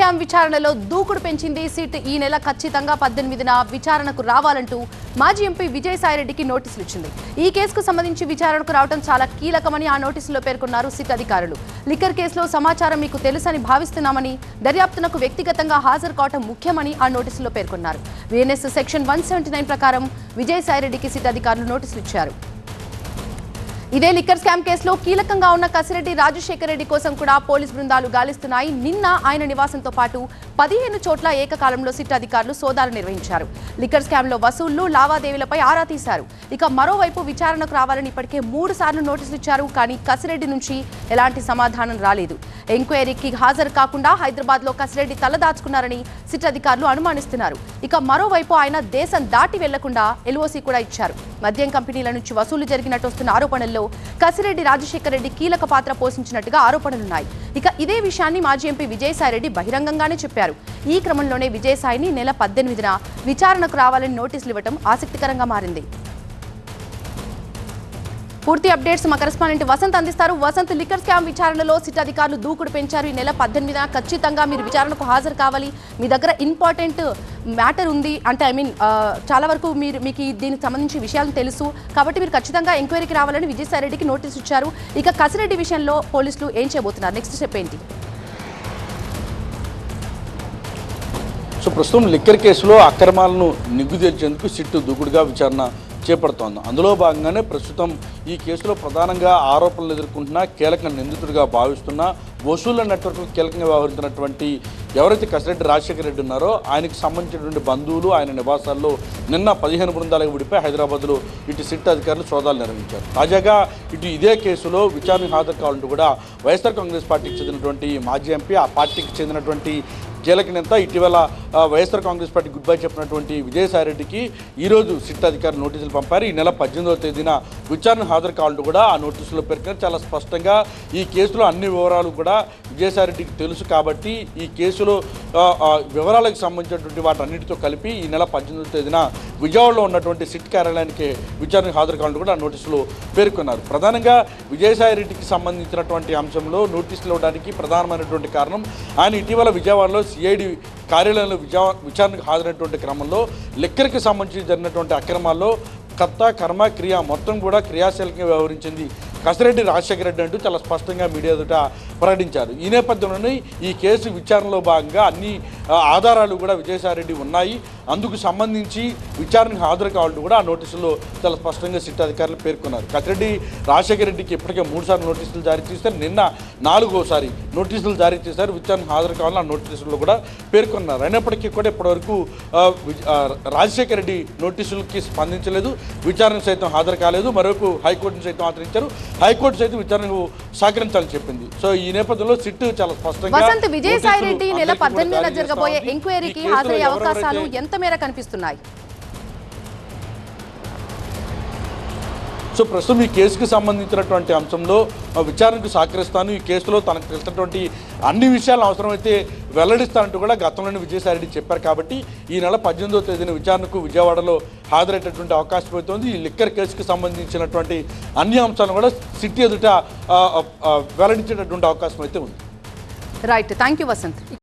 Scam విచారణలో దూకుడు పెంచింది సిట్. ఈ నెల ఖచ్చితంగా 18న విచారణకు రావాలంటూ మాజీ ఎంపీ విజయసాయిరెడ్డికి నోటీసులు ఇచ్చింది. ఈ కేసుకు సంబంధించి విచారణకు రావడం చాలా కీలకమని ఆ నోటీసులో పేర్కొన్నారు సిట్ అధికారులు. లిక్కర్ కేసులో సమాచారం మీకు తెలుసని భావిస్తున్నామని, దర్యాప్తునకు వ్యక్తిగతంగా హాజరు కావడం ముఖ్యమని ఆ నోటీసులో పేర్కొన్నారు. విఎన్ఎస్ సెక్షన్ 179 ప్రకారం విజయసాయిరెడ్డికి సిట్ అధికారులు నోటీసులు ఇచ్చారు. ఇదే లిక్కర్ స్కామ్ కేసులో కీలకంగా ఉన్న కసిరెడ్డి రాజశేఖర్ రెడ్డి కోసం కూడా పోలీస్ బృందాలు గాలిస్తున్నాయి. నిన్న ఆయన నివాసంతో పాటు 15 చోట్ల ఏకకాలంలో సిట్ అధికారులు సోదాలు నిర్వహించారు. లిక్కర్ స్కామ్లో వసూళ్లు, లావాదేవీలపై ఆరా తీశారు. ఇక మరోవైపు విచారణకు రావాలని ఇప్పటికే 3 సార్లు నోటీసులు ఇచ్చారు. కానీ కసిరెడ్డి నుంచి ఎలాంటి సమాధానం రాలేదు. ఎంక్వైరీకి హాజరు కాకుండా హైదరాబాద్లో కసిరెడ్డి తలదాచుకున్నారని సిట్ అధికారులు అనుమానిస్తున్నారు. ఇక మరోవైపు ఆయన దేశం దాటి వెళ్లకుండా ఎల్ఓసీ కూడా ఇచ్చారు. మద్యం కంపెనీల నుంచి వసూలు జరిగినట్టు వస్తున్న ఆరోపణల్లో కసిరెడ్డి రాజశేఖర్ రెడ్డి కీలక పాత్ర పోషించినట్టుగా ఆరోపణలున్నాయి. ఇక ఇదే విషయాన్ని మాజీ ఎంపీ విజయసాయిరెడ్డి బహిరంగంగానే చెప్పారు. ఈ క్రమంలోనే విజయసాయిని నెల 18న విచారణకు రావాలని నోటీసులు ఇవ్వడం ఆసక్తికరంగా మారింది. పూర్తి అప్డేట్స్ మా కరెస్పాండెంట్ వసంత్ అందిస్తారు. వసంత్, లిక్కర్ స్కామ్ విచారణలో సిట్ అధికారులు దూకుడు పెంచారు. ఈ నెల 18న ఖచ్చితంగా మీరు విచారణకు హాజరు కావాలి. మీ దగ్గర ఇంపార్టెంట్ మ్యాటర్ ఉంది అంటే చాలా వరకు మీకు దీనికి సంబంధించి విషయాలు తెలుసు కాబట్టి మీరు ఖచ్చితంగా ఎంక్వైరీకి రావాలని విజయసాయిరెడ్డికి నోటీసు ఇచ్చారు. ఇక కసిరెడ్డి విషయంలో పోలీసులు ఏం చేయబోతున్నారు? నెక్స్ట్ స్టెప్ ఏంటి? సో ప్రస్తుతం లిక్కర్ కేసులో అక్రమాలను నిగ్గు తేల్చేందుకు సిట్ దూకుడుగా విచారణ చేపడుతోంది. అందులో భాగంగానే ప్రస్తుతం ఈ కేసులో ప్రధానంగా ఆరోపణలు ఎదుర్కొంటున్న కీలక నిందితుడిగా భావిస్తున్న వసూళ్ల నెట్వర్క్లో కీలకంగా వ్యవహరించినటువంటి ఎవరైతే కసిరెడ్డి రాజశేఖర్ రెడ్డి ఉన్నారో ఆయనకు సంబంధించినటువంటి బంధువులు ఆయన నివాసాల్లో నిన్న 15 బృందాలకు విడిపోయి హైదరాబాద్లో ఇటు సిట్ అధికారులు సోదాలు నిర్వహించారు. తాజాగా ఇటు ఇదే కేసులో విచారణకు హాజరు కావాలంటూ కూడా వైఎస్ఆర్ కాంగ్రెస్ పార్టీకి చెందినటువంటి మాజీ ఎంపీ, ఆ పార్టీకి చెందినటువంటి కీలక నేత, ఇటీవల YSR Congress party good bye చెప్పినటువంటి విజయసాయిరెడ్డికి ఈరోజు సిట్ అధికారులు నోటీసులు పంపారు. ఈ నెల 18వ తేదీన విచారణ హాజరు కావాలంటూ కూడా ఆ నోటీసులో పేర్కొన్నారు. చాలా స్పష్టంగా ఈ కేసులో అన్ని వివరాలు కూడా విజయసాయిరెడ్డికి తెలుసు కాబట్టి ఈ కేసులో వివరాలకు సంబంధించినటువంటి వాటన్నిటితో కలిపి ఈ నెల 18వ తేదీన విజయవాడలో ఉన్నటువంటి సిట్ కార్యాలయానికి విచారణకు హాజరు కావాలంటూ కూడా ఆ నోటీసులో పేర్కొన్నారు. ప్రధానంగా విజయసాయిరెడ్డికి సంబంధించినటువంటి అంశంలో నోటీసులు ఇవ్వడానికి ప్రధానమైనటువంటి కారణం ఆయన ఇటీవల విజయవాడలో సిఐడి కార్యాలయంలో విచారణకు హాజరైనటువంటి క్రమంలో లిక్కర్కి సంబంధించి జరిగినటువంటి అక్రమాల్లో కర్త, కర్మ, క్రియ మొత్తం కూడా క్రియాశీలకంగా వ్యవహరించింది కసిరెడ్డి రాజశేఖర రెడ్డి అంటూ చాలా స్పష్టంగా మీడియా ఎదుట ప్రకటించారు. ఈ నేపథ్యంలోనే ఈ కేసు విచారణలో భాగంగా అన్ని ఆధారాలు కూడా విజయసాయిరెడ్డి ఉన్నాయి. అందుకు సంబంధించి విచారణకు హాజరు కావాలంటూ కూడా ఆ నోటీసుల్లో చాలా స్పష్టంగా సిట్ అధికారులు పేర్కొన్నారు. కసిరెడ్డి రాజశేఖర రెడ్డికి ఇప్పటికే 3 సార్లు నోటీసులు జారీ చేశారు. నిన్న 4వసారి నోటీసులు జారీ చేశారు. విచారణకు హాజరు కావాలని ఆ నోటీసుల్లో కూడా పేర్కొన్నారు. అయినప్పటికీ కూడా ఇప్పటివరకు రాజశేఖర రెడ్డి నోటీసులకి స్పందించలేదు, విచారణకు సైతం హాజరు కాలేదు. మరొక హైకోర్టును సైతం ఆదరించారు. హైకోర్టు సైతం విచారణకు సహకరించాలని చెప్పింది. సో ఈ నేపథ్యంలో సిట్ చాలా స్పష్టంగా విజయసాయిరెడ్డి నెల 18న జరగబోయే ఎంక్వైరీకి హాజరయ్యే అవకాశాలు ఎంత మేర కనిపిస్తున్నాయి? సో ప్రస్తుతం ఈ కేసుకు సంబంధించినటువంటి అంశంలో విచారణకు సహకరిస్తాను, ఈ కేసులో తనకు తెలిసినటువంటి అన్ని విషయాలు అవసరమైతే వెల్లడిస్తానంటూ కూడా గతంలోనే విజయసాయిరెడ్డి చెప్పారు. కాబట్టి ఈ నెల 18వ తేదీన విచారణకు విజయవాడలో హాజరయ్యేటటువంటి అవకాశం అవుతుంది. ఈ లిక్కర్ కేసుకు సంబంధించినటువంటి అన్ని అంశాలను కూడా సిట్ ఎదుట వెల్లడించేటటువంటి అవకాశం అయితే ఉంది. Right, thank you Vasant.